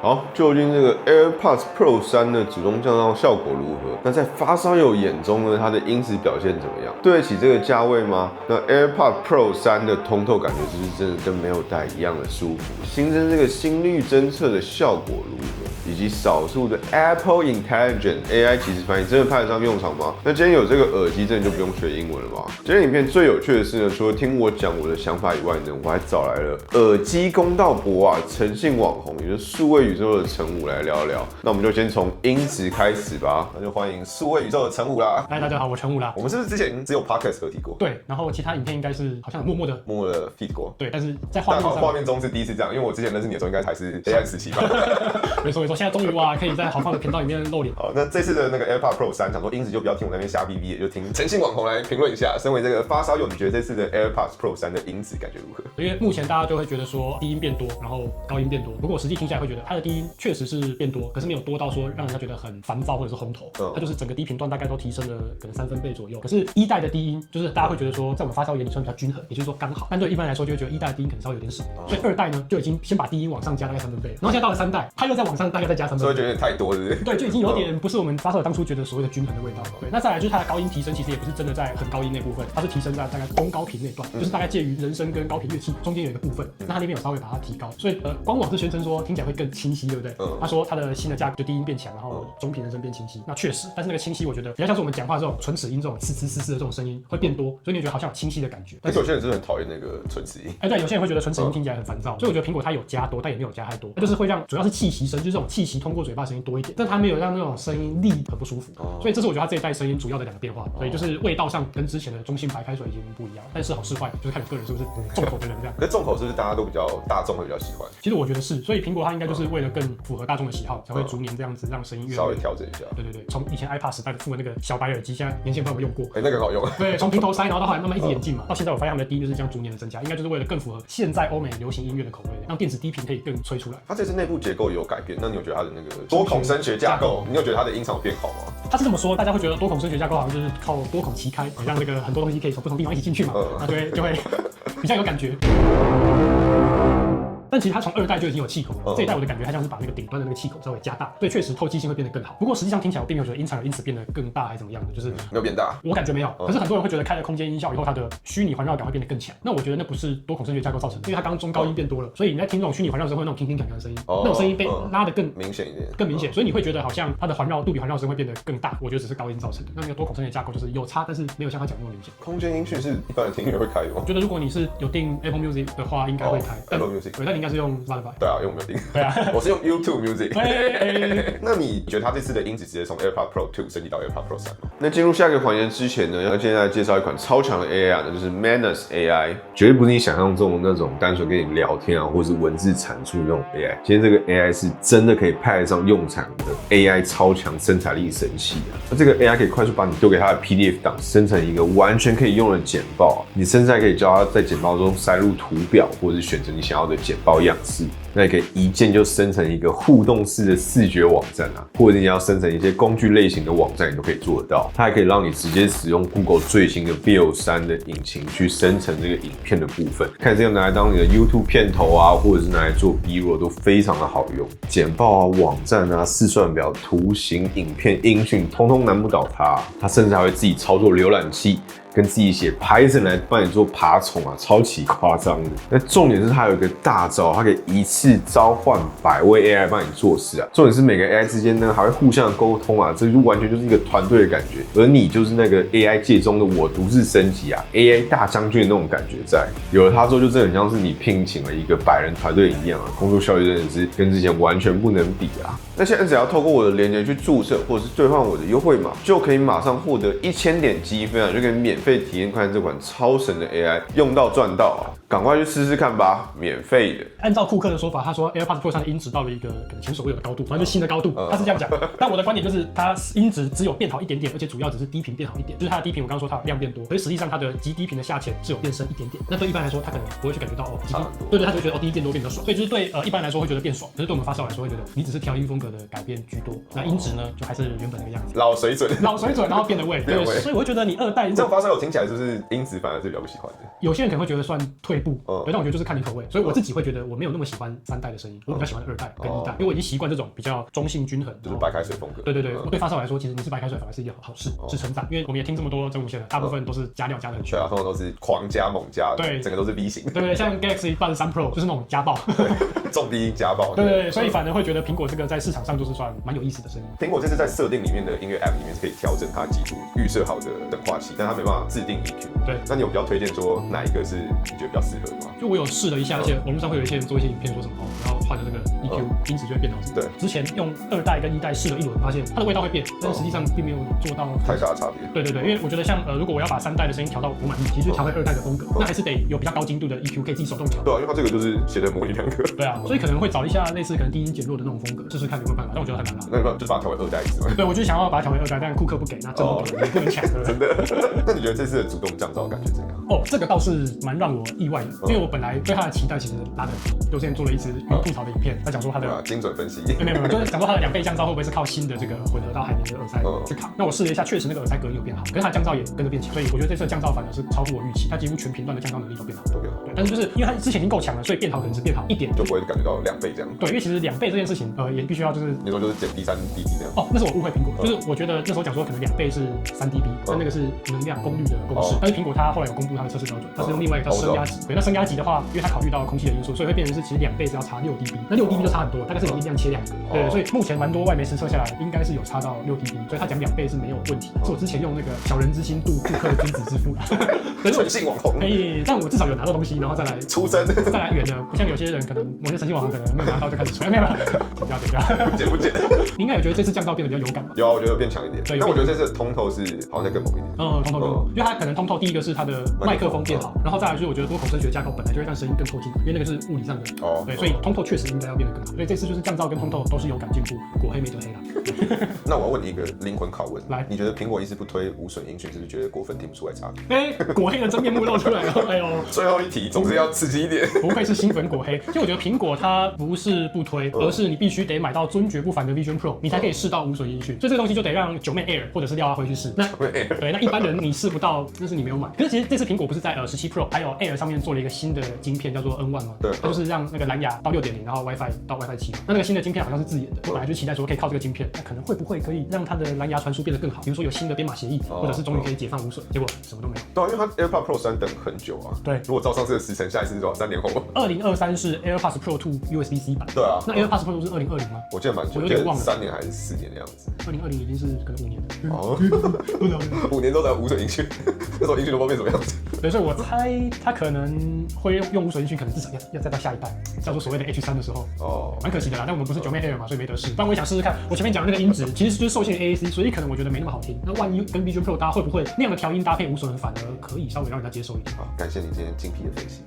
好，究竟這個 AirPods Pro 3的主動降噪效果如何？那在發燒友眼中呢，它的音質表現怎麼樣？對得起這個價位嗎？那 AirPods Pro 3的通透感覺是不是真的跟沒有戴一樣的舒服？新增這個心率偵測的效果如何？以及少數的 Apple Intelligent AI 即時翻譯真的派得上用場嗎？那今天有這個耳機，真的就不用學英文了吧？今天影片最有趣的是呢，除了聽我講我的想法以外呢，我還找來了耳機公道伯啊，誠信網紅，也就是數位宇宙的陳武來聊聊。那我們就先從音質開始吧。那就歡迎數位宇宙的陳武啦。嗨，大家好，我陳武啦。我們是不是之前只有 Podcast 合體過？對，然後其他影片應該是好像默默的 feed 過。对，但是在畫面中是第一次這樣，因為我之前認識你的時候應該還是黑暗時期吧。没錯，現在終於哇，可以在豪放的頻道裡面露臉。好，那這次的那個 AirPods Pro 3，想說音質就不要聽我那邊瞎逼逼，也就聽誠信網紅來評論一下。身為這個發燒友，你覺得這次的 AirPods Pro 3的音質感覺如何？因為目前大家就會覺得說低音變多，然後高音變多。不過我實際聽下來會覺得它的低音確實是變多，可是沒有多到說讓人家覺得很煩躁或者是轟頭。它就是整個低頻段大概都提升了可能3分貝左右。可是一代的低音就是大家會覺得說，在我們發燒眼裡算比較均衡，也就是說剛好。但對一般來說就會覺得一代的低音可能稍微有點少，所以二代呢就已經先把低音往上加大概3分貝，然後現在到了3代，它又再往上大概再加3分貝，所以覺得有點太多，是不是？对，就已经有點不是我們發烧友當初覺得所謂的均衡的味道了。对，那再來就是它的高音提升，其實也不是真的在很高音那部分，它是提升在大概中高頻那段，就是大概介於人聲跟高頻樂器中間有一個部分，那它那邊有稍微把它提高，所以官網是宣稱說聽起來會更清晰，對不对？他說它的新的架構就低音變強，然後中頻人聲變清晰，那確實，但是那個清晰我覺得比較像是我們講話這種唇齒音這種嘶嘶嘶嘶的這種聲音會變多，所以你覺得好像有清晰的感覺。但是有些人是很討厭那個唇齒音，對，有些人會覺得唇齒音聽起來很煩躁，所以我覺得蘋果它有加多，但也沒有加太多，它就是會讓主要是氣息聲，就是這種氣息通過嘴巴聲音多一點，但它沒有讓那種聲音力很不舒服，所以這是我覺得它這一代聲音主要的2個變化，所以就是味道上跟之前的中性白開水已經不一樣，但是好是壞就是看你個人是不是重口的人這樣。可是重口是不是大家都比較大眾会比較喜歡？其實我覺得是，所以蘋果它應該就是為了更符合大眾的喜好，才会逐年這樣子讓聲音越稍微調整一下。對对对，從以前 iPad 時代的附的那個小白耳機，現在年輕朋友們用過，那個很好用。對，從平頭塞，然後到後來慢慢一直演進嘛，到現在我發現他們的低音就是這樣逐年的增加，應該就是為了更符合現在歐美流行音樂的口味，讓電子低頻可以更吹出來。它這次內部結構也有改變，那你有覺得它的那個多孔聲學架構，你有覺得它的音場變好嗎？他是這麼說，大家會覺得多孔聲學架構好像就是靠多孔齊開，讓這個很多東西可以從不同地方一起進去嘛，那就會比較有感覺。但其實它從2代就已經有氣孔了，這一代我的感覺它像是把那個頂端的那個氣孔稍微加大，所以確實透氣性會變得更好。不過實際上聽起來我並沒有覺得音場有因此變得更大還是怎麼樣的，就是沒有變大，我感覺沒有。可是很多人會覺得開了空間音效以後，它的虛擬環繞感會變得更強。那我覺得那不是多孔聲學架構造成的，因為它剛中高音變多了，所以你在聽這種虛擬環繞聲會那種聽聽看看的聲音，那種聲音被拉得更明顯一點，更明顯，所以你會覺得好像它的環繞杜比環繞聲會變得更大。我覺得只是高音造成的。那個多孔聲學架構就是有差，但是沒有像他講那麼明顯。空間音訊是一般的聽音樂會開的嗎？我覺得如果你是有訂 Apple Music 的話，應該會開。Apple Music， 對，但你應該是用 Spotify。對啊，因為我沒有訂。對啊，我是用 YouTube Music。那你覺得它這次的音質直接從 AirPods Pro 2升級到 AirPods Pro 3嗎？那進入下一個環節之前呢，要現在介紹一款超強的 AI 啊，那就是 Manus AI， 絕對不是你想象中的那種單純跟你聊天啊，或是文字產出那種 AI。今天這個 AI 是真的可以派得上用場的 AI 超強生產力神器啊！那這個 AI 可以快速把你丟給它的 PDF 檔生成一個完全可以用的簡報啊，你甚至還可以教它在簡報中塞入圖表，或者是選擇你想要的簡報樣式。那也可以一鍵就生成一個互動式的視覺網站啊，或者你要生成一些工具類型的網站，你都可以做得到。它還可以讓你直接使用 Google 最新的 Veo 3的引擎去生成這個影片的部分，看这個拿來當你的 YouTube 片頭啊，或者是拿來做 B-roll 都非常的好用。簡報啊、網站啊、試算表、圖形、影片、音訊，通通難不倒它。它甚至還會自己操作瀏覽器，跟自己寫 Python 來幫你做爬蟲啊，超級誇張的。那重點是它有一個大招，它可以一次召喚100位 AI 幫你做事啊。重點是每個 AI 之間呢還會互相溝通啊，這就完全就是一個團隊的感覺。而你就是那個 AI 界中的我獨自升級啊 ，AI 大將軍的那種感覺在。有了它之後，就真的很像是你聘請了一個100人團队一樣啊，工作效率真的是跟之前完全不能比啊。那現在只要透過我的連結去註冊，或者是兌換我的優惠碼，就可以馬上獲得1000點積分啊，就可以免費體驗看這款超神的 AI， 用到賺到啊！趕快去試試看吧，免費的。按照庫克的說法，他說 AirPods Pro 3的音質到了一個可能前所未有的高度，反正就是新的高度，他是這樣講。但我的觀點就是，它音質只有變好一點點，而且主要只是低頻變好一點，就是它的低頻我剛剛說它量變多，可是實際上它的極低頻的下潛是有變深一點點。那對一般來說，他可能不會去感覺到哦，對，他就會覺得哦，低音變多變比較爽。所以就是對一般來說會覺得變爽，可是對我們發燒來說會覺得你只是調音風格的改變居多，那音質呢就還是原本那個樣子，老水準，然後變了味，对，所以我會覺得你2代這種發燒友聽起來是不是音質反而是比較不喜歡的？有些人可能會覺得算退部，但我覺得就是看你口味。所以我自己會覺得我沒有那麼喜歡3代的聲音，我比較喜歡2代跟1代，因為我已經習慣這種比較中性均衡，就是白開水風格。對，我對發燒來說，其實你是白開水反而是一件好事，是稱讚。因為我們也聽這麼多真無線的，大部分都是加料加的很凶。對啊，通常都是狂加猛加，對，整個都是 V 型。對，像 Galaxy Buds 3 Pro 就是那種家暴，重低音家暴。对，所以反而會覺得蘋果這個在市場上就是算蠻有意思的聲音。蘋果這次在設定裡面的音樂 App 裡面是可以調整它基礎預設好的等化器，但它沒辦法自定 EQ。對，那你有比較推薦說哪一個是你覺得比較適合的嗎？就我有試了一下，而且網絡上會有一些人做一些影片說什麼然後換了這個 EQ，音質就會變好。對，之前用2代跟1代試了一輪，發現它的味道會變，但是實際上並沒有做到太大的差別。對，因為我覺得像如果我要把3代的聲音調到我滿意，其實就調回2代的風格，那還是得有比較高精度的 EQ 可以自己手動調。對啊，因為它這個就是寫的模稜兩可。對啊，所以可能會找一下類似可能低音減弱的那種風格，試試看有沒有辦法。但我覺得很難啦。那你就是把它調回2代是嗎？對，我就想要把它調回2代，但庫克不給，那真的不能搶。真的。那你覺得這次的主動降噪感覺怎樣？這個倒是蠻讓我意外的，因為我本來對它的期待其實拉得很低。我之前做了一支吐槽的影片，他講說它的精準分析，沒有，就是講說它的2倍降噪會不會是靠新的這個混合到海綿的耳塞去卡？那我試了一下，確實那個耳塞隔音有變好，可是它的降噪也跟着變強，所以我覺得這次的降噪反而是超乎我預期，它幾乎全頻段的降噪能力都變好。對，但是就是因為它之前已經夠強了，所以變好可能是變好一點，就不會感覺到2倍這樣。對，因為其實2倍這件事情，也必須要就是你說就是減 D3 dB 這樣。那是我誤會蘋果，就是我覺得那時候講說可能2倍是3 dB，但那個是能量功率的公式，但是蘋果它後來有公布它的測試標準，它是用另外一個叫升壓級。對，那升壓級的話，因為它考慮到空氣的因素，所以會變成是其實2倍是要差6 dB，那6 dB 就差很多了，大概是你音量切2格。对，所以目前蠻多外媒實測下來，應該是有差到6 dB，所以他講2倍是沒有問題。是我之前用那個小人之心度顧客君子之腹啦，純性網紅。但我至少有拿到東西，然後再來出聲，再來圓的，不像有些人可能某些神性網紅可能沒有拿到就開始吹，没有，剪不剪？你應該有覺得這次降噪變得比較有感吧？有啊，我覺得變強一點。但我覺得這次的通透是好像再更猛一點。通透更猛，因為它可能通透，第一個是它的麥克風變好，然後再來就是我覺得多孔聲學架構本來就會讓聲音更透進來，因為那個是物理上的。對，所以通透確實應該要變得更好。所以這次就是降噪跟通透都是有感進步，果黑沒得黑啦。那我要問你一個靈魂拷問，來，你覺得蘋果一直不推無損音訊，是不是覺得果粉聽不出來差別？果黑的真面目露出來了，哎呦！最後一題總是要刺激一點。不愧是新粉果黑，就我覺得蘋果它不是不推，而是你必須得買到尊爵不凡的 Vision Pro， 你才可以試到無損音訊。所以這個東西就得讓9妹 Air 或者是廖阿輝去試。對，那一般人你試不到，那是你沒有買。可是其實這次蘋果不是在17 Pro 還有 Air 上面做了一個新的晶片，叫做 N1 嗎？對，它就是讓那個藍牙到 6.0， 然後 WiFi 到 WiFi 7。那個新的晶片好像是自研的，我本來就期待說可以靠這個晶片，那可能會不會可以讓它的藍牙傳輸變得更好？比如說有新的編碼協議，或者是終於可以解放無損。結果什麼都沒有。對，因為它 AirPods Pro 3等很久啊。對，如果照上次的時程，下一次是多少？3年後？2023是 AirPods Pro 2 USB-C 版。對啊，那 AirPods Pro 是2020嗎？我記得蠻久，我有點忘了，3年還是4年的樣子。2020已經是可能5年了。哦，5年都在無損音訊，那時候音讯都不知道變什麼樣子。对，所以我猜它可能会用无损音讯，可能至少要再到下一代，叫做所謂的 H3的時候。蠻可惜的啦。但我們不是9妹 Air 嘛，所以沒得試。不然我也想試試看。我前面講的那個音質，其實就是受限於 AAC， 所以可能我覺得沒那麼好聽。那萬一跟 Vision Pro 搭，會不會那樣的調音搭配無損，反而可以稍微讓人家接受一點？好，感謝你今天精闢的分析。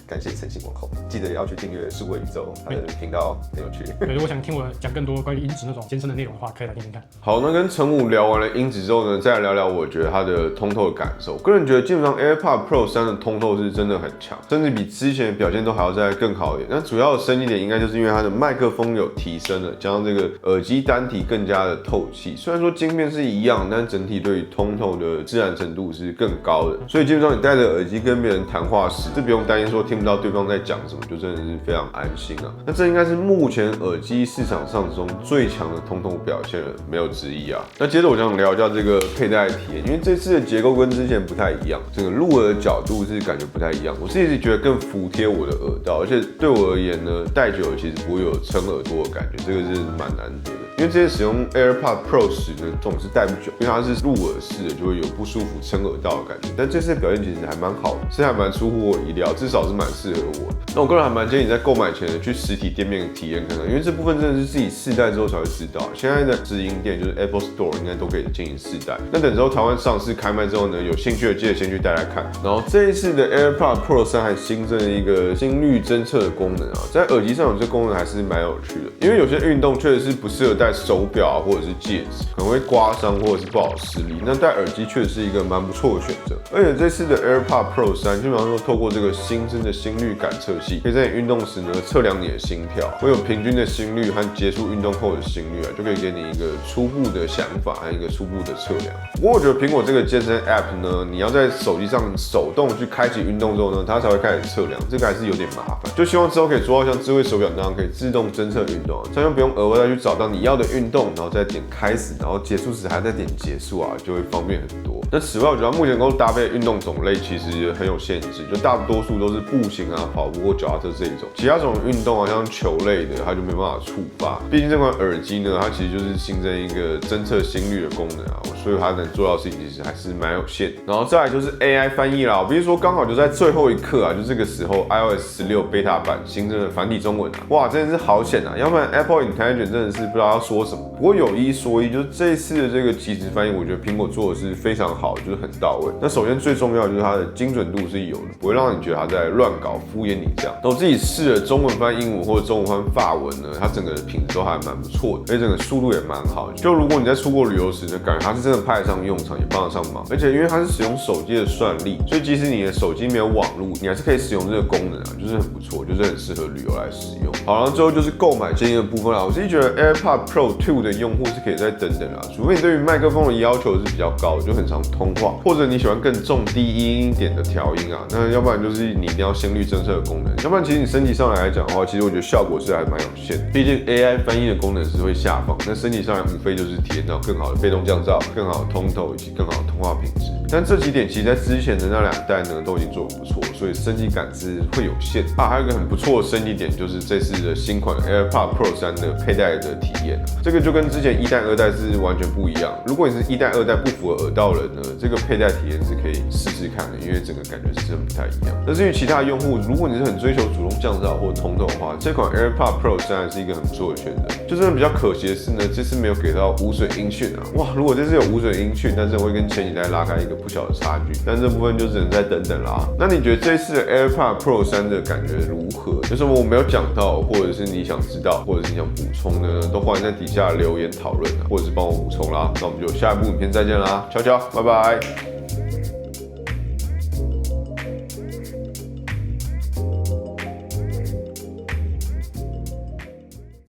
感謝誠信網紅，記得要去訂閱數位宇宙，他的頻道很有趣。對，如果想聽我講更多關於音質那種艱深的內容的話，可以來聽聽看。好，那跟陳武聊完了音質之後呢，再來聊聊我覺得它的通透的感受。個人覺得基本上 AirPods Pro 3的通透是真的很強，甚至比之前的表現都還要再更好一點。那主要的升級點應該就是因為它的麥克風有提升了，加上這個耳機單體更加的透氣。雖然說晶片是一樣，但整體對於通透的自然程度是更高的。所以基本上你戴着耳機跟別人談話時，是不用擔心說聽不到對方在講什麼，就真的是非常安心啊。那這應該是目前耳機市場上中最強的通透表現了，沒有之一啊。那接着我想聊一下這個佩戴體驗，因為這次的結構跟之前不太一樣，這個入耳的角度是感覺不太一樣。我自己覺得更服貼我的耳道，而且對我而言呢，戴久了其實不會有撐耳朵的感覺，這個是蠻難得的。因為這些使用 AirPods Pro 時呢，總是戴不久，因為它是入耳式的，就會有不舒服撐耳道的感覺。但這次的表現其實還蠻好的，是還蠻出乎我意料，至少是蠻適合我的。那我個人還蠻建議你在購買前呢，去實體店面體驗看看，因為這部分真的是自己試戴之後才會知道。現在的直營店就是 Apple Store 應該都可以進行試戴。那等之後台灣上市開賣之後呢，有興趣的記得先去戴來看。然後這一次的 AirPods Pro 3還新增了一個心率偵測的功能啊，在耳機上有這個功能還是蠻有趣的，因為有些運動確實是不適合戴手錶啊或者是戒指，可能會刮傷或者是不好施力。那戴耳機確實是一個蠻不錯的選擇。而且這次的 AirPods Pro 3基本上說透過這個新增的心率感測器，可以在你運動時呢測量你的心跳，會有平均的心率和結束運動後的心率啊，就可以給你一個初步的想法和一個初步的測量。不過我覺得蘋果這個健身 App 呢，你要在手機上手動去開啟運動之後呢，它才會開始測量，這個還是有點麻煩。就希望之後可以做到像智慧手錶那樣，可以自動偵測運動，這樣就不用額外再去找到你要的運動，然後再點開始，然後結束時還在點結束啊，就會方便很多。那此外，我覺得目前能夠搭配的運動種類其實很有限制，就大多數都是步行啊、跑步或腳踏車這一種。其他種運動啊，像球類的，它就沒辦法觸發。畢竟這款耳機呢，它其實就是新增一個偵測心率的功能啊，所以它能做到的事情其實還是蠻有限。然後再來就是 AI 翻譯啦，我必須說剛好就在最後一刻啊，就這個時候 iOS 16 Beta 版新增了繁體中文啊，哇，真的是好險啊！要不然 Apple Intelligence 真的是不知道要說什麼。不過有一說一，就是這一次的這個即時翻譯，我覺得蘋果做的是非常好，就是很到位。那首先最重要的就是它的精準度是有的，不會讓你覺得它在亂搞、敷衍你這樣。那我自己試了中文翻英文或者中文翻法文呢，它整個品質都還蠻不錯的，而且整個速度也蠻好的。就如果你在出國旅遊時呢，感覺它是真的派得上用場，也幫得上忙。而且因為它是使用手機的算力，所以即使你的手機沒有網絡，你還是可以使用這個功能啊，就是很不錯，就是很適合旅遊來使用。好，然後最後就是購買建議的部分啦。我自己覺得 AirPods Pro 2的用戶是可以再等等啦，除非你對於麥克風的要求是比較高的，就很常通話，或者你喜歡更重低音一點的調音啊，那要不然就是你一定要心率偵測的功能，要不然其實你升級上來講的話，其實我覺得效果是還蠻有限的。畢竟 AI 翻譯的功能是會下放，那升級上來無非就是體驗到更好的被動降噪、更好的通透以及更好的通話品質。但這幾點其實在之前的那2代呢都已經做得不錯，所以升級感是會有限啊。還有一個很不錯的升級點就是這次的新款 AirPods Pro 3的佩戴的體驗，這個就跟之前1代、2代是完全不一樣。如果你是1代、2代不符合耳道人呢，這個佩戴體驗是可以試試看的，因為整個感覺是真的不太一樣。但至於其他用戶，如果你是很追求主动降噪或通透的話，這款 AirPods Pro 3是一個很不錯的選擇。就真的比較可惜的是呢，這次沒有給到無損音訊啊。哇，如果這次有無損音訊，但是會跟前幾代拉開一個不小的差距。但這部分就只能再等等啦。那你覺得這次的 AirPods Pro 3的感覺如何？有什麼我沒有講到，或者是你想知道，或者是你想補充的，都歡迎在底下留言討論啊，或者是幫我補充啦。那我們就下一部影片再見啦，悄悄，拜拜。